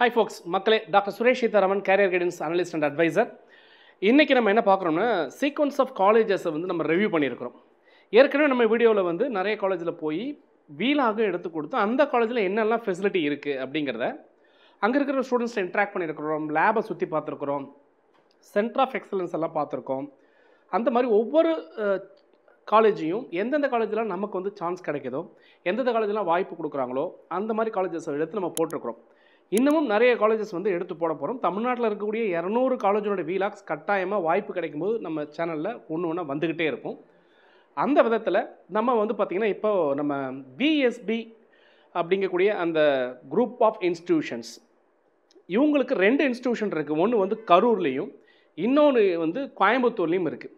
Hi folks, மக்களே doctor Suresh Sitaraman career guidance analyst and adviser. இன்றைக்கி நம்ம என்ன பார்க்குறோம்னா சீக்வன்ஸ் ஆஃப் காலேஜஸை வந்து நம்ம ரிவ்யூ பண்ணியிருக்கிறோம். ஏற்கனவே நம்ம வீடியோவில் வந்து நிறைய காலேஜில் போய் வீலாக எடுத்து கொடுத்து அந்த காலேஜில் என்னெல்லாம் ஃபெசிலிட்டி இருக்குது அப்படிங்கிறத அங்கே இருக்கிற ஸ்டூடெண்ட்ஸை இன்ட்ராக்ட் பண்ணியிருக்கிறோம், லேபை சுற்றி பார்த்துருக்குறோம், சென்டர் ஆஃப் எக்ஸலன்ஸ் எல்லாம் பார்த்துருக்கோம். அந்த மாதிரி ஒவ்வொரு காலேஜையும் எந்தெந்த காலேஜில் நமக்கு வந்து சான்ஸ் கிடைக்குதோ, எந்தெந்த காலேஜெலாம் வாய்ப்பு கொடுக்குறாங்களோ அந்த மாதிரி காலேஜஸை எடுத்து நம்ம போட்டிருக்கிறோம். இன்னமும் நிறைய காலேஜஸ் வந்து எடுத்து போட போகிறோம். தமிழ்நாட்டில் இருக்கக்கூடிய 200 காலேஜோட வீலாக்ஸ் கட்டாயமாக வாய்ப்பு கிடைக்கும்போது நம்ம சேனலில் ஒன்று வந்துக்கிட்டே இருக்கும். அந்த விதத்தில் நம்ம வந்து பார்த்திங்கன்னா இப்போ நம்ம பிஎஸ்பி அப்படிங்கக்கூடிய அந்த குரூப் ஆஃப் இன்ஸ்டிடியூஷன்ஸ், இவங்களுக்கு 2 இன்ஸ்டிடியூஷன் இருக்குது. ஒன்று வந்து கரூர்லேயும் இன்னொன்று வந்து கோயம்புத்தூர்லேயும் இருக்குது.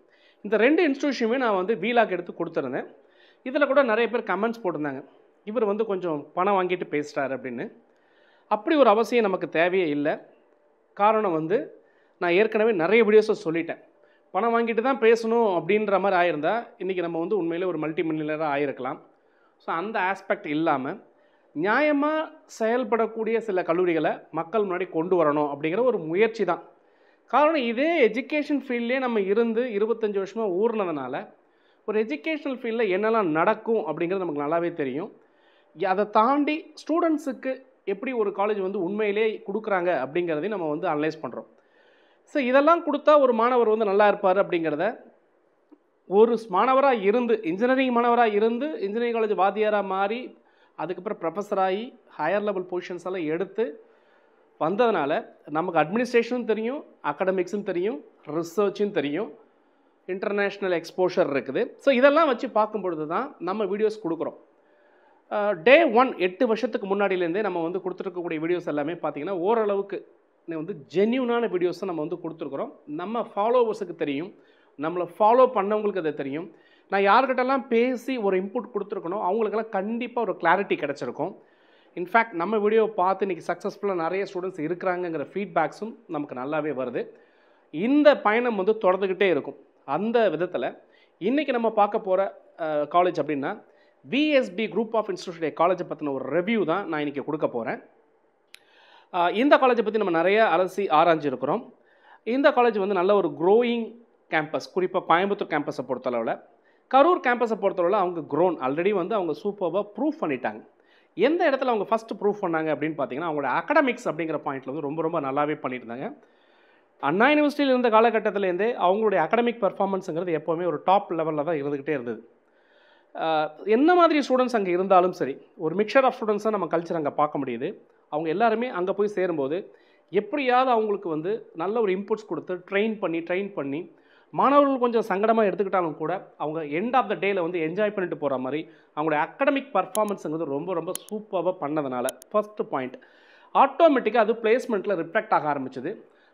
இந்த 2 இன்ஸ்டிடியூஷனுமே நான் வந்து வீலாக் எடுத்து கொடுத்துருந்தேன். இதில் கூட நிறைய பேர் கமெண்ட்ஸ் போட்டிருந்தாங்க, இவர் வந்து கொஞ்சம் பணம் வாங்கிட்டு பேசுகிறார் அப்படின்னு. அப்படி ஒரு அவசியம் நமக்கு தேவையே இல்லை. காரணம் வந்து நான் ஏற்கனவே நிறைய வீடியோஸை சொல்லிட்டேன். பணம் வாங்கிட்டு தான் பேசணும் அப்படின்ற மாதிரி ஆயிருந்தால் இன்றைக்கி நம்ம வந்து உண்மையிலே ஒரு மல்டி மில்லியனராக ஆயிருக்கலாம். ஸோ அந்த ஆஸ்பெக்ட் இல்லாமல் நியாயமாக செயல்படக்கூடிய சில கல்லூரிகளை மக்கள் முன்னாடி கொண்டு வரணும் அப்படிங்கிற ஒரு முயற்சி தான். காரணம் இதே எஜுகேஷன் ஃபீல்ட்லேயே நம்ம இருந்து 25 வருஷமாக ஊர்னதுனால ஒரு எஜுகேஷனல் ஃபீல்டில் என்னெல்லாம் நடக்கும் அப்படிங்கிறது நமக்கு நல்லாவே தெரியும். அதை தாண்டி ஸ்டூடெண்ட்ஸுக்கு எப்படி ஒரு காலேஜ் வந்து உண்மையிலே கொடுக்குறாங்க அப்படிங்கிறதையும் நம்ம வந்து அனலைஸ் பண்ணுறோம். ஸோ இதெல்லாம் கொடுத்தா ஒரு மாணவர் வந்து நல்லா இருப்பார் அப்படிங்கிறத ஒரு மாணவராக இருந்து இன்ஜினியரிங் மாணவராக இருந்து இன்ஜினியரிங் காலேஜ் வாத்தியாராக மாறி அதுக்கப்புறம் ப்ரொஃபஸராகி ஹையர் லெவல் பொசிஷன்ஸ் எல்லாம் எடுத்து வந்ததுனால நமக்கு அட்மினிஸ்ட்ரேஷனும் தெரியும், அகடமிக்ஸும் தெரியும், ரிசர்ச்சும் தெரியும், இன்டர்நேஷ்னல் எக்ஸ்போஷர் இருக்குது. ஸோ இதெல்லாம் வச்சு பார்க்கும்பொழுது தான் நம்ம வீடியோஸ் கொடுக்குறோம். டே 1 8 வருஷத்துக்கு முன்னாடியிலேருந்தே நம்ம வந்து கொடுத்துருக்கக்கூடிய வீடியோஸ் எல்லாமே பார்த்திங்கன்னா ஓரளவுக்கு வந்து ஜென்யூனான வீடியோஸை நம்ம வந்து கொடுத்துருக்குறோம். நம்ம ஃபாலோவர்ஸுக்கு தெரியும், நம்மளை ஃபாலோ பண்ணவங்களுக்கு அது தெரியும். நான் யார்கிட்டலாம் பேசி ஒரு இன்புட் கொடுத்துருக்கணும் அவங்களுக்கெல்லாம் கண்டிப்பாக ஒரு கிளாரிட்டி கிடச்சிருக்கும். இன்ஃபேக்ட் நம்ம வீடியோவை பார்த்து இன்றைக்கி சக்ஸஸ்ஃபுல்லாக நிறைய ஸ்டூடெண்ட்ஸ் இருக்கிறாங்கங்கிற ஃபீட்பேக்ஸும் நமக்கு நல்லாவே வருது. இந்த பயணம் வந்து தொடர்ந்துக்கிட்டே இருக்கும். அந்த விதத்தில் இன்றைக்கி நம்ம பார்க்க போகிற காலேஜ் அப்படின்னா பிஎஸ்பி குரூப் ஆஃப் இன்ஸ்டிடியூஷன் காலேஜை பற்றின ஒரு ரிவ்யூ தான் நான் இன்றைக்கி கொடுக்க போகிறேன். இந்த காலேஜை பற்றி நம்ம நிறைய அலசி ஆராய்ஞ்சிருக்கிறோம். இந்த காலேஜ் வந்து நல்ல ஒரு க்ரோயிங் கேம்பஸ், குறிப்பாக கோயம்புத்தூர் கேம்பஸை பொறுத்தளவில். கரூர் கேம்பஸை பொறுத்தளவில் அவங்க க்ரோன் ஆல்ரெடி வந்து அவங்க சூப்பராக ப்ரூவ் பண்ணிட்டாங்க. எந்த இடத்துல அவங்க ஃபஸ்ட்டு ப்ரூவ் பண்ணாங்க அப்படின்னு பார்த்தீங்கன்னா அவங்களோட அகடமிக்ஸ் அப்படிங்கிற பாயிண்ட்டில் வந்து ரொம்ப ரொம்ப நல்லாவே பண்ணிட்டு இருந்தாங்க. அண்ணா யூனிவர்சிட்டியில் இருந்த காலகட்டத்திலேருந்தே அவங்களுடைய அகடமிக் பர்ஃபார்மன்ஸுங்கிறது எப்போவுமே ஒரு டாப் லெவலில் தான் இருந்துக்கிட்டே இருந்தது. என்ன மாதிரி ஸ்டூடெண்ட்ஸ் அங்கே இருந்தாலும் சரி, ஒரு மிக்சர் ஆஃப் ஸ்டூடெண்ட்ஸாக நம்ம கல்ச்சர் அங்கே பார்க்க முடியுது. அவங்க எல்லாருமே அங்கே போய் சேரும்போது எப்படியாவது அவங்களுக்கு வந்து நல்ல ஒரு இன்புட்ஸ் கொடுத்து ட்ரெயின் பண்ணி மாணவர்கள் கொஞ்சம் சங்கடமாக எடுத்துக்கிட்டாலும் கூட அவங்க எண்ட் ஆஃப் த டேயில் வந்து என்ஜாய் பண்ணிட்டு போகிற மாதிரி அவங்களுடைய அகடமிக் பர்ஃபார்மன்ஸுங்கிறது ரொம்ப ரொம்ப சூப்பராக பண்ணதுனால ஃபஸ்ட்டு பாயிண்ட் ஆட்டோமேட்டிக்காக அது பிளேஸ்மெண்ட்டில் ரிஃப்ளெக்ட் ஆக ஆரம்பிச்சுது.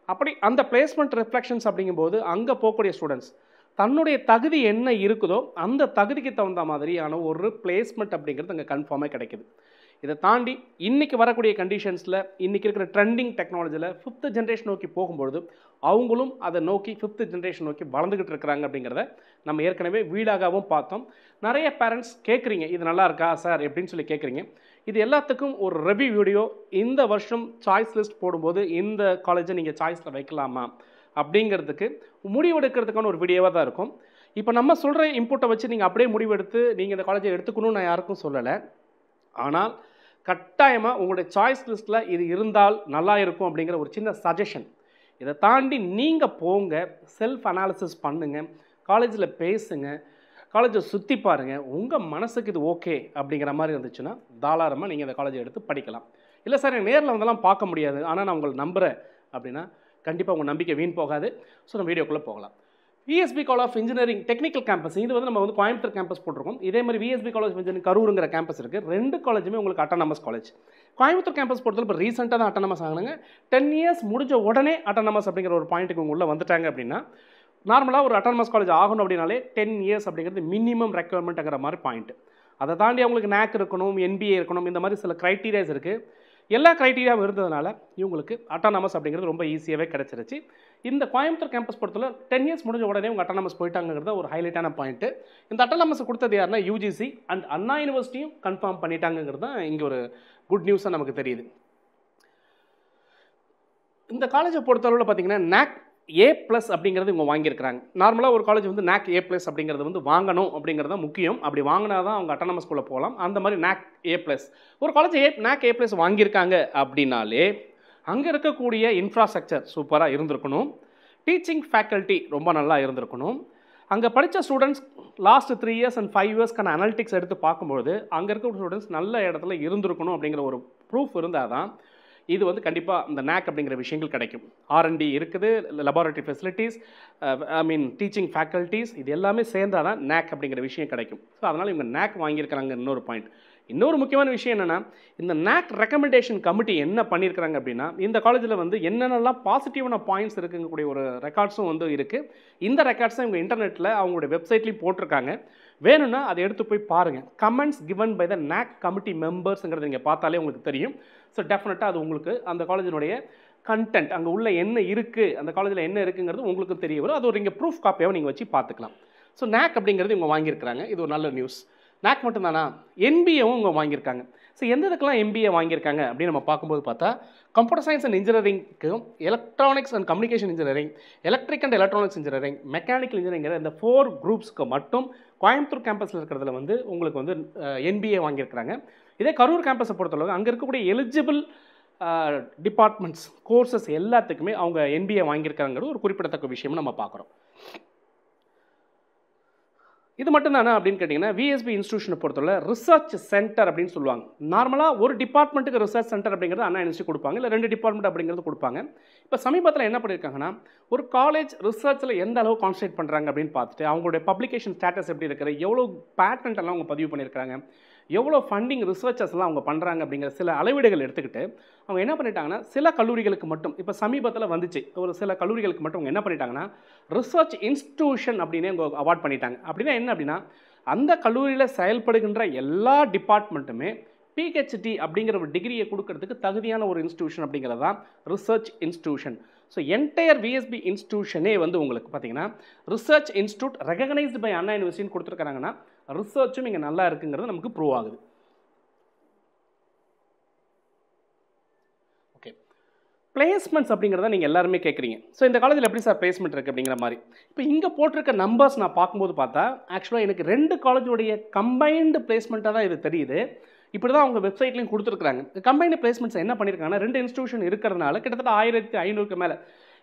அப்படி அந்த பிளேஸ்மெண்ட் ரிஃப்ளெக்ஷன்ஸ் அப்படிங்கும்போது அங்கே போகக்கூடிய ஸ்டூடெண்ட்ஸ் தன்னுடைய தகுதி என்ன இருக்குதோ அந்த தகுதிக்கு தகுந்த மாதிரியான ஒரு பிளேஸ்மெண்ட் அப்படிங்கிறது அங்கே கன்ஃபார்மாக கிடைக்குது. இதை தாண்டி இன்றைக்கி வரக்கூடிய கண்டிஷன்ஸில் இன்றைக்கி இருக்கிற ட்ரெண்டிங் டெக்னாலஜியில் 5th ஜென்ரேஷன் நோக்கி போகும்பொழுது அவங்களும் அதை நோக்கி 5th ஜென்ரேஷன் நோக்கி வளர்ந்துக்கிட்டு இருக்கிறாங்க அப்படிங்கிறத நம்ம ஏற்கனவே வீடாகவும் பார்த்தோம். நிறைய பேரண்ட்ஸ் கேட்குறீங்க, இது நல்லா இருக்கா சார் எப்படின்னு சொல்லி கேட்குறீங்க. இது எல்லாத்துக்கும் ஒரு ரிவ்யூ வீடியோ இந்த வருஷம் சாய்ஸ் லிஸ்ட் போடும்போது இந்த காலேஜை நீங்கள் சாய்ஸில் வைக்கலாமா அப்படிங்கிறதுக்கு முடிவெடுக்கிறதுக்கான ஒரு வீடியோவாக தான் இருக்கும். இப்போ நம்ம சொல்கிற இன்புட்டை வச்சு நீங்கள் அப்படியே முடிவெடுத்து நீங்கள் இந்த காலேஜை எடுத்துக்கணும்னு நான் யாருக்கும் சொல்லலை. ஆனால் கட்டாயமாக உங்களுடைய சாய்ஸ் லிஸ்ட்டில் இது இருந்தால் நல்லா இருக்கும் அப்படிங்கிற ஒரு சின்ன சஜஷன். இதை தாண்டி நீங்கள் போங்க, செல்ஃப் அனாலிசிஸ் பண்ணுங்கள், காலேஜில் பேசுங்க, காலேஜை சுற்றி பாருங்கள். உங்கள் மனசுக்கு இது ஓகே அப்படிங்கிற மாதிரி இருந்துச்சுன்னா தாராளமாக நீங்கள் இந்த காலேஜை எடுத்து படிக்கலாம். இல்லை சார் எனக்கு நேரில் வந்தெல்லாம் பார்க்க முடியாது ஆனால் நான் உங்களை நம்புகிறேன் அப்படின்னா கண்டிப்பாக உங்கள் நம்பிக்கை வீண் போகாது. ஸோ நம்ம வீடியோக்குள்ளே போகலாம். VSP college of engineering technical campus, இது வந்து நம்ம வந்து கோயம்புத்தூர் கேம்பஸ் போட்டிருக்கோம். இதே மாதிரி விஎஸ்பி காலேஜ் ஆஃப் இன்ஜினியரிங் கரூருங்கிற கேம்பஸ் இருக்குது. 2 காலேஜுமே உங்களுக்கு அட்டானமஸ் காலேஜ். கோயம்புத்தூர் கேம்பஸ் பொறுத்தவரை இப்போ ரீசெண்டாக தான் அட்டானமஸ் ஆகினாங்க. 10 இயர்ஸ் முடிஞ்ச உடனே அட்டானமஸ் அப்படிங்கிற ஒரு பாயிண்ட்டுக்கு உங்க உள்ளே வந்துட்டாங்க அப்படின்னா நார்மலாக ஒரு அட்டானமஸ் காலேஜ் ஆகணும் அப்படின்னாலே 10 இயர்ஸ் அப்படிங்கிறது மினிமம் ரெக்குவயர்மெண்ட்டுங்கிற மாதிரி பாயிண்ட். அதை தாண்டி அவங்களுக்கு NAC இருக்கணும், NBA இருக்கணும், இந்த மாதிரி சில க்ரைட்டீரியாஸ் இருக்குது. எல்லா க்ரைட்டீரியாவும் இருந்ததுனால இவங்களுக்கு அட்டானமஸ் அப்படிங்கிறது ரொம்ப ஈஸியாகவே கிடச்சிருச்சு. இந்த கோயம்புத்தூர் கேம்பஸ் பொறுத்தவரை 10 இயர்ஸ் முடிஞ்ச உடனே உங்கள் அட்டானமஸ் போயிட்டாங்கிறத ஒரு ஹைலைட்டான பாயிண்ட்டு. இந்த அட்டானமஸ் கொடுத்தது யாருன்னா UGC அண்ட் அண்ணா யூனிவர்சிட்டியும் கன்ஃபார்ம் பண்ணிட்டாங்கிறது தான் இங்கே ஒரு குட் நியூஸாக நமக்கு தெரியுது. இந்த காலேஜை பொறுத்தளவில் பார்த்தீங்கன்னா NAC A+ அப்படிங்கிறது இவங்க வாங்கியிருக்கிறாங்க. நார்மலாக ஒரு காலேஜ் வந்து NAC A+ அப்படிங்கிறது வந்து வாங்கணும் அப்படிங்கிறது தான் முக்கியம். அப்படி வாங்கினா தான் அவங்க அட்டானமஸ் ஸ்கூலில் போகலாம். அந்த மாதிரி NAC A+. ஒரு காலேஜ் NAC A+ வாங்கியிருக்காங்க அப்படின்னாலே அங்கே இருக்கக்கூடிய இன்ஃப்ராஸ்ட்ரக்சர் சூப்பராக இருந்திருக்கணும். டீச்சிங் ஃபேக்கல்ட்டி ரொம்ப நல்லா இருந்திருக்கணும். அங்கே படித்த ஸ்டூடெண்ட்ஸ் லாஸ்ட் 3 இயர்ஸ் அண்ட் 5 இயர்ஸ்க்கான அனாலிட்டிக்ஸ் எடுத்து பார்க்கும்போது அங்கே இருக்க ஸ்டூடெண்ட்ஸ் நல்ல இடத்துல இருந்திருக்கணும் அப்படிங்கிற ஒரு ப்ரூஃப் இருந்தால் தான் இது வந்து கண்டிப்பாக இந்த NAC அப்படிங்கிற விஷயங்கள் கிடைக்கும். R&D இருக்குது, லெபார்ட்டரி ஃபெசிலிட்டிஸ், டீச்சிங் ஃபேக்கல்ட்டிஸ், இது எல்லாமே சேர்ந்தால் தான் NAC அப்படிங்கிற விஷயம் கிடைக்கும். ஸோ அதனால் இவங்க NAC வாங்கியிருக்கிறாங்க. இன்னொரு பாயிண்ட், இன்னொரு முக்கியமான விஷயம் என்னென்னா, இந்த NAC ரெக்கமெண்டேஷன் கமிட்டி என்ன பண்ணியிருக்கிறாங்க அப்படின்னா, இந்த காலேஜில் வந்து என்னென்னலாம் பாசிட்டிவான பாயிண்ட்ஸ் இருக்குங்கக்கூடிய ஒரு ரெக்கார்ட்ஸும் வந்து இருக்குது. இந்த ரெக்கார்ட்ஸை இவங்க இன்டர்நெட்டில் அவங்களுடைய வெப்சைட்லேயும் போட்டிருக்காங்க. வேணும்னா அதை எடுத்து போய் பாருங்கள். Comments given by the NAC committee மெம்பர்ஸுங்கிறது நீங்கள் பார்த்தாலே உங்களுக்கு தெரியும். ஸோ டெஃபினட்டாக அது உங்களுக்கு அந்த காலேஜினுடைய கண்டென்ட், அங்கே உள்ள என்ன இருக்குது, அந்த காலேஜில் என்ன இருக்குங்கிறது உங்களுக்கு தெரிய வரும். அது ஒரு இங்கே ப்ரூஃப் காப்பியாகவும் நீங்கள் வச்சு பார்த்துக்கலாம். ஸோ NAC அப்படிங்கிறது இவங்க வாங்கியிருக்கிறாங்க. இது ஒரு நல்ல நியூஸ். NAC மட்டும்தானா, MBAவும் இவங்க வாங்கியிருக்காங்க. ஸோ எந்த இதுக்கெல்லாம் MBA வாங்கியிருக்காங்க அப்படின்னு நம்ம பார்க்கும்போது பார்த்தா, கம்ப்யூட்டர் சயின்ஸ் அண்ட் இன்ஜினியரிங்க்கும், electronics and communication engineering, electric and electronics engineering, mechanical engineering, இந்த 4 குரூப்ஸ்க்கு மட்டும் கோயம்புத்தூர் கேம்பஸில் இருக்கிறதுல வந்து உங்களுக்கு வந்து NBA வாங்கியிருக்கிறாங்க. இதே கரூர் கேம்பஸை பொறுத்தளவு அங்கே இருக்கக்கூடிய எலிஜிபிள் டிபார்ட்மெண்ட்ஸ், கோர்சஸ் எல்லாத்துக்குமே அவங்க NBA வாங்கியிருக்காங்கிறது ஒரு குறிப்பிடத்தக்க விஷயம்னு நம்ம பார்க்குறோம். இது மட்டும்தானா அப்படின்னு கேட்டிங்கன்னா, VSB இன்ஸ்டியூஷனை பொறுத்தவரை ரிசர்ச் சென்டர் அப்படின்னு சொல்லுவாங்க. நார்மலாக ஒரு டிபார்ட்மெண்ட்டுக்கு ரிசர்ச் சென்டர் அப்படிங்கிறது அண்ணா யூனிவர்சிட்டி கொடுப்பாங்க, இல்லை 2 டிபார்ட்மெண்ட் அப்படிங்கிறது கொடுப்பாங்க. இப்போ சமீபத்தில் என்ன பண்ணியிருக்காங்கன்னா, ஒரு காலேஜ் ரிசர்ச்சில் எந்த அளவு கான்சன்ட்ரேட் பண்ணுறாங்க அப்படின்னு பார்த்துட்டு, அவங்களுடைய பப்ளிகேஷன் ஸ்டேட்டஸ் எப்படி இருக்குது, எவ்வளோ பேட்டன்ட் எல்லாம் அவங்க பதிவு பண்ணியிருக்காங்க, எவ்வளோ ஃபண்டிங் ரிசர்ச்சஸ்லாம் அவங்க பண்ணுறாங்க அப்படிங்கிற சில அளவீடுகள் எடுத்துக்கிட்டு அவங்க என்ன பண்ணிட்டாங்கன்னா, சில கல்லூரிகளுக்கு மட்டும், இப்போ சமீபத்தில் வந்துச்சு, ஒரு சில கல்லூரிகளுக்கு மட்டும் அவங்க என்ன பண்ணிட்டாங்கன்னா, ரிசர்ச் இன்ஸ்டிடியூஷன் அப்படின்னு அவங்க அவார்ட் பண்ணிட்டாங்க. அப்படின்னா என்ன அப்படின்னா, அந்த கல்லூரியில் செயல்படுகின்ற எல்லா டிபார்ட்மெண்ட்டுமே PhD அப்படிங்கிற ஒரு டிகிரியை கொடுக்கறதுக்கு தகுதியான ஒரு இன்ஸ்டிடியூஷன் அப்படிங்கிறது தான் research institution. So entire VSB இன்ஸ்டிடியூஷனே வந்து உங்களுக்கு பார்த்தீங்கன்னா ரிசர்ச் இன்ஸ்டியூட் ரெகனைஸ்டு பை அண்ணா யூனிவர்சிட்டின்னு கொடுத்துருக்காங்கன்னா, ரிசர்ச்சும் இங்கே நல்லா இருக்குங்கிறது நமக்கு ப்ரூவ் ஆகுது. ஓகே, பிளேஸ்மெண்ட்ஸ் அப்படிங்கிறத நீங்கள் எல்லாருமே கேட்குறீங்க. ஸோ இந்த காலேஜில் எப்படி சார் பிளேஸ்மெண்ட் இருக்குது அப்படிங்கிற மாதிரி. இப்போ இங்கே போட்டிருக்க நம்பர்ஸ் நான் பார்க்கும்போது பார்த்தா, ஆக்சுவலாக எனக்கு 2 காலேஜோடைய கம்பைன்டு பிளேஸ்மெண்ட்டாக தான் இது தெரியுது. இப்படி தான் அவங்க வெப்சைட்லையும் கொடுத்துருக்காங்க. கம்பைன்டு பிளேஸ்மெண்ட்ஸ் என்ன பண்ணியிருக்காங்கன்னா, 2 இன்ஸ்டியூஷன் இருக்கிறதுனால கிட்டத்தட்ட 1500க்கு மேலே.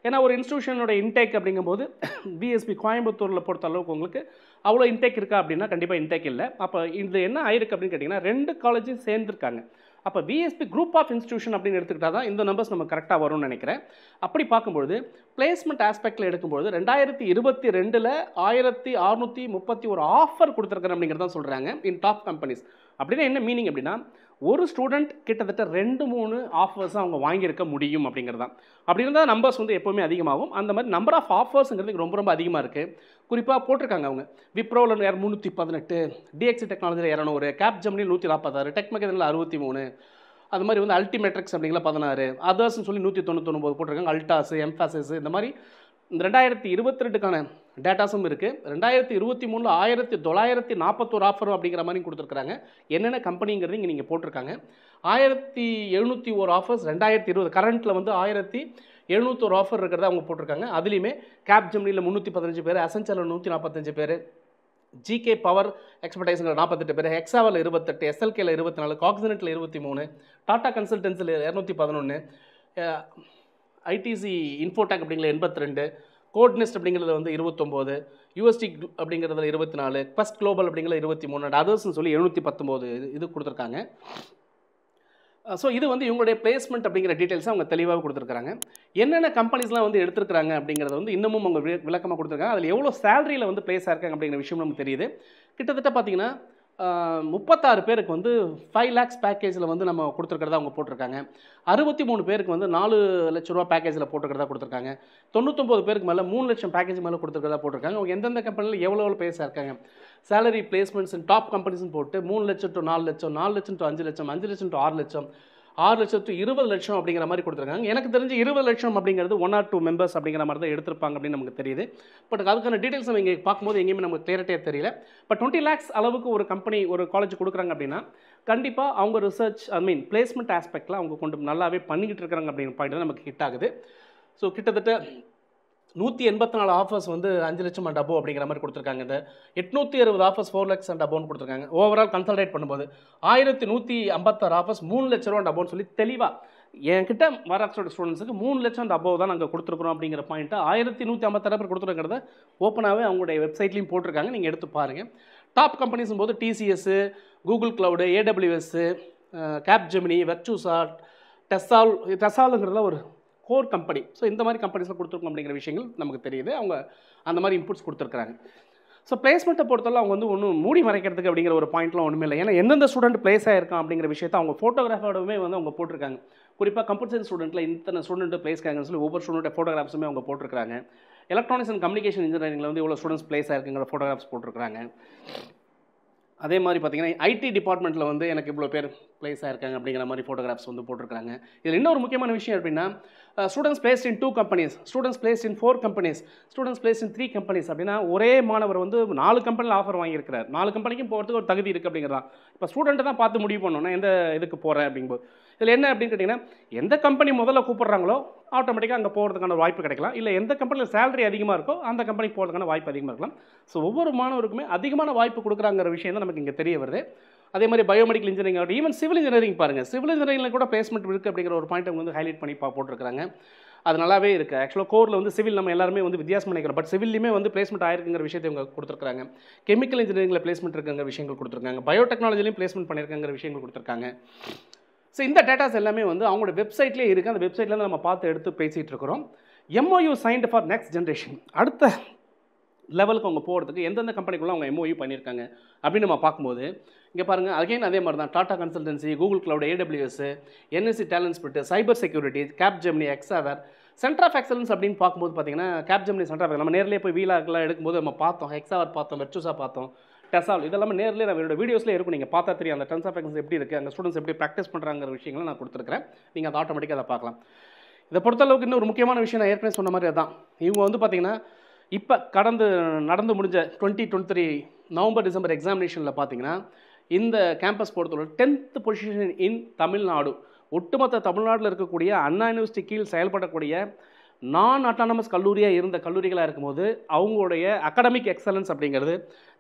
ஏன்னா ஒரு இன்ஸ்டியூஷனோட இன்டேக் அப்படிங்கும்போது VSB கோயம்புத்தூரில் பொறுத்த அளவுக்கு உங்களுக்கு அவ்வளோ இன்டேக் இருக்கா அப்படின்னா கண்டிப்பாக இன்டேக் இல்லை. அப்போ இது என்ன ஆயிருக்கு அப்படின்னு கேட்டிங்கன்னா, 2 காலேஜும் சேர்ந்துருக்காங்க. அப்போ VSB குரூப் ஆஃப் இன்ஸ்டியூஷன் அப்படின்னு எடுத்துக்கிட்டால் தான் இந்த நம்பர்ஸ் நம்ம கரெக்டாக வரும்னு நினைக்கிறேன். அப்படி பார்க்கும்பொழுது பிளேஸ்மெண்ட் ஆஸ்பெக்டில் எடுக்கும்போது 2022 1631 ஆஃபர் கொடுத்துருக்கேன் அப்படிங்கிறது தான் சொல்கிறாங்க இன் டாப் கம்பெனிஸ். அப்படின்னா என்ன மீனிங் அப்படின்னா, ஒரு ஸ்டூடெண்ட் கிட்டத்தட்ட 2-3 ஆஃபர்ஸ் அவங்க வாங்கியிருக்க முடியும் அப்படிங்கிறது தான். அப்படி இருந்தால் நம்பர்ஸ் வந்து எப்போவுமே அதிகமாகும். அந்த மாதிரி நம்பர் ஆஃப் ஆஃபர்ஸுங்கிறது ரொம்ப ரொம்ப அதிகமாக இருக்குது. குறிப்பாக போட்டிருக்காங்க அவங்க விப்ரோவில் 318, DXC டெக்னாலஜியில் 200, கேப்ஜெமினியில் 146, டெக்மெக்கனில் 63, அது மாதிரி வந்து அல்டிமெட்ரிக்ஸ் அப்படிங்கிற 16, அதர்ஸ்ன்னு சொல்லி 199 போட்டிருக்காங்க. அல்டாஸ், எம்ஃபாசிஸ், இந்த மாதிரி இந்த 2022க்கான டேட்டாஸும் இருக்குது. 2023 1941 ஆஃபர் அப்படிங்கிற மாதிரி கொடுத்துருக்காங்க. என்னென்ன கம்பெனிங்கிறது இங்கே நீங்கள் போட்டிருக்காங்க. 1701 ஆஃபர்ஸ் 2020 கரண்ட்டில் வந்து 1701 ஆஃபர் இருக்கிறத அவங்க போட்டிருக்காங்க. அதுலேயுமே கேப்ஜெமினியில் 315 பேர், அசென்ச்சரில் 145 பேர், GK பவர் எக்ஸ்பர்டைஸில் 48 பேர், ஹெக்ஸாவில் 28, SLKல 24, காக்ஸினெட்டில் 23, டாடா கன்சல்டன்சியில் 211, ITC இன்ஃபோடெக் அப்படிங்கிற 82, கோட்நெஸ்ட் அப்படிங்கிறதுல வந்து 29, UST அப்படிங்கிறதுல 24, குவெஸ்ட் குளோபல் அப்படிங்கிற 23, அண்ட் அதர்ஸ்னு சொல்லி 719 இது கொடுத்துருக்காங்க. ஸோ இது வந்து இவங்களுடைய பிளேஸ்மெண்ட் அப்படிங்கிற டீட்டெயில்ஸை அவங்க தெளிவாக கொடுத்துருக்காங்க. என்னென்ன கம்பெனிஸ்லாம் வந்து எடுத்துருக்காங்க அப்படிங்கிறத வந்து இன்னமும் அவங்க விளக்கமாக கொடுத்துருக்காங்க. அதில் எவ்வளோ சேலரியில் வந்து பிளேஸ் ஆயிருக்காங்க அப்படிங்கிற விஷயம் நமக்கு தெரியுது. கிட்டத்தட்ட பார்த்தீங்கன்னா 36 பேருக்கு வந்து 5 lakhs பேக்கேஜில் வந்து நம்ம கொடுத்துருக்கிறதா அவங்க போட்டிருக்காங்க. 63 பேருக்கு வந்து 4 லட்ச ரூபா பேக்கேஜில் போட்டுருக்கிறதா கொடுத்துருக்காங்க. 99 பேருக்கு மேலே 3 லட்சம் பேக்கேஜ் மேலே கொடுத்துருக்கிறதா போட்டிருக்காங்க. அவங்க எந்தெந்த கம்பெனியில் எவ்வளோ பிளேஸ் ஆயிருக்காங்க, சேலரி பிளேஸ்மெண்ட்ஸ் டாப் கம்பெனிஸ்னு போட்டு 3 லட்சம் டு 4 லட்சம், 4 லட்சம் டு 5 லட்சம், 5 லட்சம் டு 6 லட்சம், 6 லட்சம் to 20 லட்சம் அப்படிங்கிற மாதிரி கொடுத்துருக்காங்க. எனக்கு தெரிஞ்சு 20 லட்சம் அப்படிங்கிறது 1 or 2 மெம்பர்ஸ் அப்படிங்கிற மாதிரி தான் எடுத்திருப்பாங்க அப்படின்னு நமக்கு தெரியுது. பட் அதுக்கான டீட்டெயில்ஸ் நம்ம இங்கே பார்க்கும்போது எங்கேயுமே நமக்கு கிளியரிட்டியாக தெரியல. பட் 20 lakhs அளவுக்கு ஒரு கம்பெனி ஒரு காலேஜ் கொடுக்குறாங்க அப்படின்னா கண்டிப்பாக அவங்க ரிசர்ச் பிளேஸ்மெண்ட் ஆஸ்பெக்டில் அவங்க கொண்டு நல்லாவே பண்ணிக்கிட்டு இருக்கிறாங்க அப்படிங்கிற பாயிண்ட் தான் நமக்கு ஹிட் ஆகுது. ஸோ கிட்டத்தட்ட 184 ஆஃபர்ஸ் வந்து 5 லட்சம் அண்ட் அபோவ் அப்படிங்கிற மாதிரி கொடுத்துருக்காங்க. இந்த 860 ஆஃபர்ஸ் 4 lakhs அண்ட் அபோவ்னு கொடுத்துருக்காங்க. ஓவரால் கன்சல்டேட் பண்ணும்போது 1156 ஆஃபர்ஸ் 3 லட்ச ரூபா அண்ட் அபோவ்னு சொல்லி தெளிவாக என்கிட்ட வர ஸ்டூடெண்ட்ஸுக்கு 3 லட்சம் அண்ட் அபோவ் தான் நாங்கள் கொடுத்துருக்குறோம் அப்படிங்கிற பாயிண்ட்டை 1156 பேர் கொடுத்துருக்கிறத ஓப்பனாகவே அவங்களுடைய வெப்சைட்லையும் போட்டிருக்காங்க. நீங்கள் எடுத்து பாருங்கள். டாப் கம்பெனிஸும் போது TCS, Google cloud, AWS, Capgemini, Virtusa, டெசாலுங்கிறதுல ஒரு கோர் கம்பெனி. ஸோ இந்த மாதிரி கம்பெனிஸில் கொடுத்துருக்கோம் அப்படிங்கிற விஷயங்கள் நமக்கு தெரியுது. அவங்க அந்த மாதிரி இன்புட்ஸ் கொடுத்துருக்காங்க. ஸோ பிளேஸ்மெண்ட்டை பொறுத்தவரை அவங்க வந்து ஒன்றும் மூடி மறைக்கிறதுக்கு அப்படிங்கிற ஒரு பாயிண்ட்லாம் ஒன்றுமே இல்லை. ஏன்னா எந்தெந்த ஸ்டூடெண்ட் பிளேஸ் ஆகிருக்கான் அப்படிங்கிற விஷயத்தை அவங்க ஃபோட்டோகிராஃபோடவே வந்து அவங்க போட்டிருக்காங்க. குறிப்பாக கம்ப்யூட்டர் சயின்ஸ் ஸ்டூடெண்ட்டில் இத்தனை ஸ்டூடெண்ட் பிளேஸ் ஆகாங்கன்னு சொல்லி ஒவ்வொரு ஸ்டூடெண்ட் ஃபோட்டோகிராஃப்ஸுமே அவங்க போட்டிருக்காங்க. எலக்ட்ரானிக்ஸ் அண்ட் கம்யூனிகேஷன் இன்ஜினியரிங்கில் வந்து இவ்வளோ ஸ்டூடெண்ட்ஸ் பிளேஸ் ஆகிருக்குங்கிற ஃபோட்டோகிராஃப்ஸ் போட்டிருக்காங்க. அதே மாதிரி பார்த்தீங்கன்னா ஐடி டிபார்ட்மெண்ட்டில் வந்து எனக்கு இவ்வளோ பேர் பிளேஸ் ஆகிருக்காங்க அப்படிங்கிற மாதிரி ஃபோட்டோகிராஃப்ஸ் வந்து போட்டிருக்காங்க. இதில் இன்னொரு முக்கியமான விஷயம் அப்படின்னா ஸ்டூடெண்ட்ஸ் பிளேஸ்ட் இன் 2 companies, ஸ்டூடெண்ட்ஸ் பிளேஸ்ட் இன் 4 companies, ஸ்டூடெண்ட்ஸ் பிளேஸ்ட் இன் 3 companies அப்படின்னா ஒரே மாணவர் வந்து 4 கம்பெனியில் ஆஃபர் வாங்கியிருக்கிறார். 4 கம்பெனிக்கும் போகிறதுக்கு ஒரு தகுதி இருக்குது அப்படிங்கிறதான். இப்போ ஸ்டூடெண்ட்டை தான் பார்த்து முடிவு பண்ணணும் நான் எந்த இதுக்கு போகிறேன் அப்படிங்கும்போது. இதில் என்ன அப்படின்னு கேட்டிங்கன்னா எந்த கம்பெனி முதல்ல கூப்பிட்றாங்களோ ஆட்டோமேட்டிக்காக அங்கே போகிறதுக்கான வாய்ப்பு கிடைக்கலாம். இல்லை எந்த கம்பெனியில் சேலரி அதிகமாக இருக்கோ அந்த கம்பெனிக்கு போகிறதுக்கான வாய்ப்பு அதிகமாக இருக்கலாம். ஸோ ஒவ்வொரு மாணவருக்குமே அதிகமான வாய்ப்பு கொடுக்குறாங்கிற விஷயம் தான் நமக்கு இங்கே தெரிய வருது. அதே மாதிரி பயோமெடிக்கல் இன்ஜினியரிங் ஆகட்டும், ஈவன் சிவில் இன்ஜினியரிங் பாருங்கள், சிவில் இன்ஜினியரிங்கில் கூட பிளேஸ்மெண்ட் இருக்குது அப்படிங்கிற ஒரு பாயிண்ட் அவங்க வந்து ஹைலைட் பண்ணி போட்டிருக்காங்க. அது நல்லாவே இருக்குது. ஆக்சுவலாக கோரில் வந்து சிவில் நம்ம எல்லாருமே வந்து வித்தியாசம் நினைக்கிறோம். பட் சிவில்லையுமே வந்து பிளேஸ்மெண்ட் ஆயிருக்குங்கிற விஷயத்தை இவங்க கொடுத்துருக்காங்க. கெமிக்கல் இன்ஜினியரிங்கில் பிளேஸ்மெண்ட் இருக்குங்கிற விஷயங்கள் கொடுத்துருக்காங்க. பயோடெக்னாலஜிலையும் பிளேஸ்மெண்ட் பண்ணியிருக்காங்கிற விஷயங்கள் கொடுத்துருக்காங்க. ஸோ இந்த டேட்டாஸ் எல்லாமே வந்து அவங்களோட வெப்சைட்லேயே இருக்குது. அந்த வெப்சைட்லேருந்து நம்ம பார்த்து எடுத்து பேசிகிட்டு இருக்கிறோம். MOU signed for next generation, அடுத்த லெவலுக்கு அவங்க போகிறதுக்கு எந்தெந்த கம்பெனிக்குள்ள அவங்க MOU பண்ணியிருக்காங்க அப்படின்னு நம்ம பார்க்கும்போது இங்கே பாருங்கள், அகைன் அதே மாதிரி தான் Tata consultancy, Google cloud, AWS, NSC talent spirit, cyber security, Capgemini, எக்ஸாவர், சென்டர் ஆஃப் எக்ஸலன்ஸ் அப்படின்னு பார்க்கும்போது பார்த்தீங்கன்னா கேப்ஜெமினி சென்டர் ஆஃப் நம்ம நேரிலே போய் வீலாக்கெல்லாம் எடுக்கும்போது நம்ம பார்த்தோம். எக்ஸாவர் பார்த்தோம், வெர்ச்சுசா பார்த்தோம், டெசால், இதெல்லாமே நேரில் நம்மளோட வீடியோஸில் இருக்கும். நீங்கள் பார்த்தா தெரியும் அந்த டென்ஸ் ஆஃப் எக்ஸலன்ஸ் எப்படி இருக்குது, அங்கே ஸ்டூடெண்ட்ஸ் எப்படி ப்ராக்டிஸ் பண்ணுறாங்கிற விஷயங்களை நான் கொடுத்துருக்கிறேன். நீங்கள் அதை ஆட்டோமேட்டிக்காக அதை பார்க்கலாம். இதை பொறுத்தளவுக்கு இன்னொரு முக்கியமான விஷயம் நான் ஏற்கனவே சொன்ன மாதிரி அதான், இவங்க வந்து பார்த்தீங்கன்னா இப்போ நடந்து முடிஞ்ச 2023 நவம்பர் டிசம்பர் எக்ஸாமினேஷனில் பார்த்தீங்கன்னா இந்த கேம்பஸ் பொறுத்தவரை 10th பொசிஷன் இன் தமிழ்நாடு. ஒட்டுமொத்த தமிழ்நாட்டில் இருக்கக்கூடிய அண்ணா யூனிவர்சிட்டி கீழ் செயல்படக்கூடிய நான் அட்டானமஸ் கல்லூரியாக இருந்த கல்லூரிகளாக இருக்கும்போது அவங்களுடைய அகாடமிக் எக்ஸலன்ஸ் அப்படிங்கிறது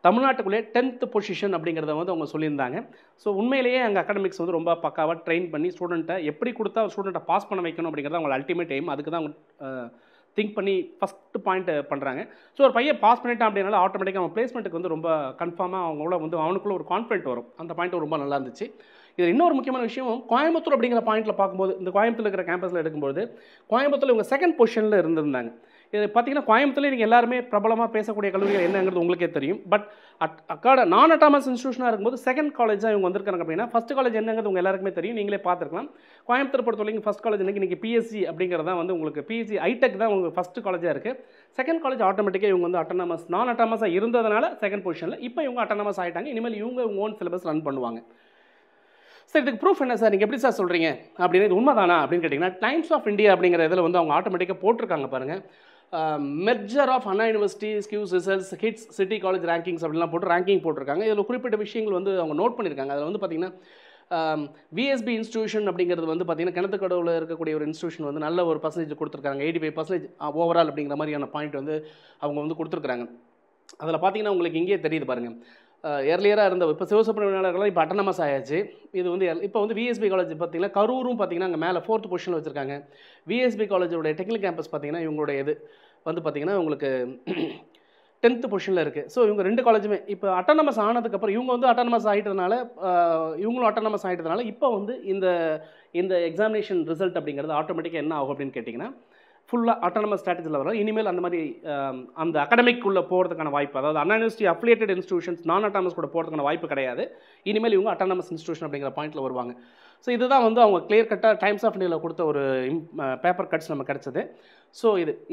தமிழ்நாட்டுக்குள்ளே 10th பொசிஷன் அப்படிங்கிறத வந்து அவங்க சொல்லியிருந்தாங்க. ஸோ உண்மையிலேயே அங்கே அகாடமிக்ஸ் வந்து ரொம்ப பக்காவாக ட்ரெயின் பண்ணி ஸ்டூடெண்ட்டை எப்படி கொடுத்தா ஸ்டூடெண்ட்டை பாஸ் பண்ண வைக்கணும் அப்படிங்கிறது அவங்களோட அல்டிமேட் எய்ம். அதுக்கு தான் அவங்க திங்க் பண்ணி ஃபஸ்ட்டு பாயிண்ட் பண்ணுறாங்க. ஸோ ஒரு பையன் பாஸ் பண்ணிட்டான் அப்படின்னால ஆட்டோமேட்டிக்காக அவன் பிளேஸ்மெண்ட்டுக்கு வந்து ரொம்ப கன்ஃபார்மாக அவங்களோட வந்து அவனுக்குள்ள ஒரு கான்ஃபிடென்ட் வரும். அந்த பாயிண்ட் ரொம்ப நல்லா இருந்துச்சு. இதில் இன்னொரு முக்கியமான விஷயம் கோயம்புத்தூர் அப்படிங்கிற பாயிண்ட்டில் பார்க்கும்போது இந்த கோயம்புத்தூர் இருக்கிற கேம்பஸில் எடுக்கும்போது கோயம்புத்தூரில் இவங்க 2nd பொசிஷனில் இருந்திருந்தாங்க. இது பார்த்தீங்கன்னா கோயம்புத்தூரில் நீங்கள் எல்லாருமே பிரபலமாக பேசக்கூடிய கல்லூரிகள் என்னங்கிறது உங்களுக்கே தெரியும். பட் நான் அட்டானமஸ் இன்ஸ்டியூஷனாக இருக்கும்போது 2nd காலேஜாக இவங்க வந்திருக்காங்க அப்படின்னா ஃபஸ்ட் காலேஜ் என்னங்கிறது உங்கள் எல்லாருக்குமே தெரியும், நீங்களே பார்த்துருக்கலாம். கோயம்புத்தூர் பொறுத்தவரைக்கும் ஃபஸ்ட் காலேஜ் இன்றைக்கி PSC அப்படிங்கிறது தான் வந்து உங்களுக்கு PSC ஐடெக் தான் உங்களுக்கு ஃபஸ்ட்டு காலேஜாக இருக்குது. 2nd காலேஜ் ஆட்டோமேட்டிக்காக இவங்க வந்து அட்டானமஸ் நான் அட்டானமஸாக இருந்ததுனால 2nd பொசிஷனில், இப்போ இவங்க அட்டானமஸ் ஆகிட்டாங்க. இனிமேல் இவங்க ஓன் சிலபஸ் ரன் பண்ணுவாங்க. சார் இதுக்கு ப்ரூஃப் என்ன சார், நீங்கள் எப்படி சார் சொல்கிறீங்க அப்படின்னு, இது உண்மைதானா அப்படின்னு கேட்டிங்கன்னா டைம்ஸ் ஆஃப் இந்தியா அப்படிங்கிற இதில் வந்து அவங்க ஆட்டோமேட்டிக்காக போட்டிருக்காங்க பாருங்கள். மெர்ஜர் ஆஃப் அண்ணா யூனிவர்சிட்டி ஸ்கியூஸ் ரிசல்ட்ஸ் ஹிட்ஸ் சிட்டி காலேஜ் ரேங்கிங்ஸ் அப்படிலாம் போட்டு ரேங்கிங் போட்டிருக்காங்க. இதில் குறிப்பிட்ட விஷயங்கள் வந்து அவங்க நோட் பண்ணியிருக்காங்க. அதில் வந்து பார்த்திங்கன்னா VSB இன்ஸ்டியூஷன் அப்படிங்கிறது வந்து பார்த்திங்கன்னா கிணத்துக்கடவுல இருக்கக்கூடிய ஒரு இன்ஸ்டியூஷன் வந்து நல்ல ஒரு பர்சன்டேஜ் கொடுத்துருக்காங்க. 85% ஓவரால் அப்படிங்கிற மாதிரியான பாயிண்ட் வந்து அவங்க வந்து கொடுத்துருக்குறாங்க. அதில் பார்த்திங்கன்னா உங்களுக்கு இங்கேயே தெரியுது பாருங்கள், ஏர்லியராக இருந்த இப்போ சிவசுப்ரமணியனாளர்கள் இப்போ அட்டானமஸ் ஆயாச்சு. இது வந்து இப்போ வந்து VSB காலேஜ் பார்த்திங்கன்னா கரூரும் பார்த்திங்கன்னா அங்கே மேலே 4th பொசிஷனில் வச்சுருக்காங்க. VSB காலேஜோட டெக்னிக்கல் கேம்பஸ் பார்த்திங்கன்னா இவங்களுடைய இது வந்து பார்த்திங்கன்னா உங்களுக்கு 10th பொசிஷனில் இருக்குது. ஸோ இவங்க 2 காலேஜுமே இப்போ அட்டானமஸ் ஆனதுக்கப்புறம் இவங்க வந்து அட்டானமஸ் ஆகிட்டதுனால இவங்களும் அட்டானமஸ் ஆகிட்டதுனால இப்போ வந்து இந்த எக்ஸாமினேஷன் ரிசல்ட் அப்படிங்கிறது ஆட்டோமேட்டிக்காக என்ன ஆகும் அப்படின்னு கேட்டிங்கன்னா ஃபுல்லாக அட்டானமஸ் ஸ்ட்ராட்டஜியில் வரும். இனிமேல் அந்த மாதிரி அந்த அகாடமிக்குள்ளே போகிறதுக்கான வாய்ப்பு, அதாவது அண்ணா யூனிவர்சிட்டி அஃபிலியேட்டட் இன்ஸ்டியூஷன்ஸ் நான் அட்டானமஸ் கூட போகிறதுக்கான வாய்ப்பு கிடையாது. இனிமேல் இவங்க அட்டானமஸ் இன்ஸ்டியூஷன் அப்படிங்கிற பாயிண்ட்டில் வருவாங்க. ஸோ இதுதான் வந்து அவங்க கிளியர் கட்டாக டைம்ஸ் ஆஃப் இந்தியாவில் கொடுத்த ஒரு பேப்பர் கட்ஸ் நம்ம கிடச்சிது. ஸோ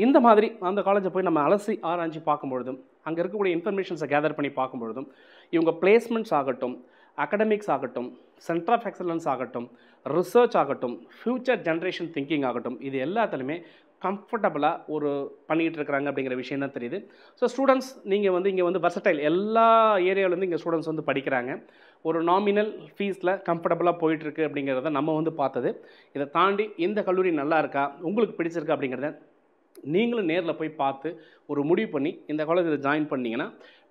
இந்த மாதிரி அந்த காலேஜை போய் நம்ம அலசி ஆராய்ச்சி பார்க்கும்பொழுதும் அங்கே இருக்கக்கூடிய இன்ஃபர்மேஷன்ஸை கேதர் பண்ணி பார்க்கும்பொழுதும் இவங்க பிளேஸ்மெண்ட்ஸ் ஆகட்டும், அகடமிக்ஸ் ஆகட்டும், சென்டர் ஆஃப் எக்ஸலன்ஸ் ஆகட்டும், ரிசர்ச் ஆகட்டும், ஃப்யூச்சர் ஜென்ரேஷன் திங்கிங் ஆகட்டும், இது எல்லாத்துலேயுமே கம்ஃபர்டபுளாக ஒரு பண்ணிக்கிட்டு இருக்கிறாங்க அப்படிங்கிற விஷயம் தான் தெரியுது. ஸோ ஸ்டூடெண்ட்ஸ் நீங்கள் வந்து இங்கே வந்து வெர்சடைல் எல்லா ஏரியாவிலேருந்து இங்கே ஸ்டூடெண்ட்ஸ் வந்து படிக்கிறாங்க. ஒரு நாமினல் ஃபீஸில் கம்ஃபர்டபுளாக போயிட்டுருக்கு அப்படிங்கிறத நம்ம வந்து பார்த்தது. இதை தாண்டி இந்த கல்லூரி நல்லா இருக்கா, உங்களுக்கு பிடிச்சிருக்கா அப்படிங்கிறத நீங்களும் நேரில் போய் பார்த்து ஒரு முடிவு பண்ணி இந்த காலேஜில் ஜாயின் பண்ணிங்கன்னா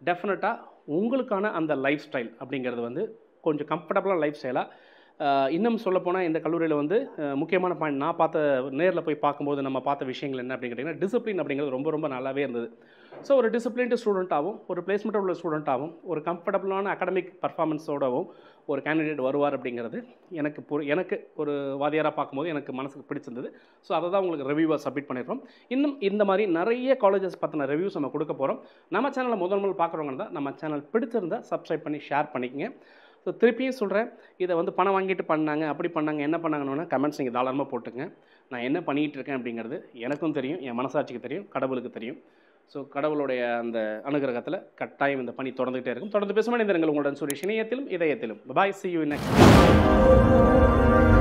டெஃபினட்டாக உங்களுக்கான அந்த லைஃப் ஸ்டைல் அப்படிங்கிறது வந்து கொஞ்சம் கம்ஃபர்டபுளான லைஃப் ஸ்டைலாக, இன்னும் சொல்லப்போனால் இந்த கல்லூரியில் வந்து முக்கியமான பாயிண்ட் நான் பார்த்த நேரில் போய் பார்க்கும்போது நம்ம பார்த்த விஷயங்கள் என்ன அப்படின்னு கேட்டிங்கன்னா, டிசிப்ளின் அப்படிங்கிறது ரொம்ப ரொம்ப நல்லாவே இருந்தது. ஸோ ஒரு டிசிப்ளின்டு ஸ்டூடெண்ட்டாகவும், ஒரு பிளேஸ்மெண்ட்டாக உள்ள ஸ்டூடெண்ட்டாகவும், ஒரு கம்ஃபர்டபுளான அகடமிக் பர்ஃபார்மன்ஸோடவும் ஒரு கேண்டிடேட் வருவார் அப்படிங்கிறது எனக்கு ஒரு வாதியாராக பார்க்கும்போது எனக்கு மனசுக்கு பிடிச்சிருந்தது. ஸோ அதை தான் உங்களுக்கு ரிவ்யூவாக சப்மிட் பண்ணியிருக்கோம். இன்னும் இந்த மாதிரி நிறைய காலேஜஸ் பற்றின ரிவ்யூஸ் நம்ம கொடுக்க போகிறோம். நம்ம சேனலில் முதல் பார்க்குறவங்க தான் நம்ம சேனல் பிடிச்சிருந்தால் சப்ஸ்கிரைப் பண்ணி ஷேர் பண்ணிக்கங்க. ஸோ திருப்பியும் சொல்கிறேன், இதை வந்து பணம் வாங்கிட்டு பண்ணாங்க, அப்படி பண்ணாங்க, என்ன பண்ணாங்கன்னு கமெண்ட்ஸ் நீங்கள் தாராளமாக போட்டுங்க. நான் என்ன பண்ணிகிட்டு இருக்கேன் அப்படிங்கிறது எனக்கும் தெரியும், என் மனசாட்சிக்கு தெரியும், கடவுளுக்கு தெரியும். ஸோ கடவுளுடைய அந்த அனுகிரகத்தில் கட்டாயம் இந்த பணி தொடர்ந்துகிட்டே இருக்கும். தொடர்ந்து பேசும் மனிதர்கள் உங்களுடன் சுரேஷ், இணையத்திலும் இதயத்திலும். பாய், see you next time.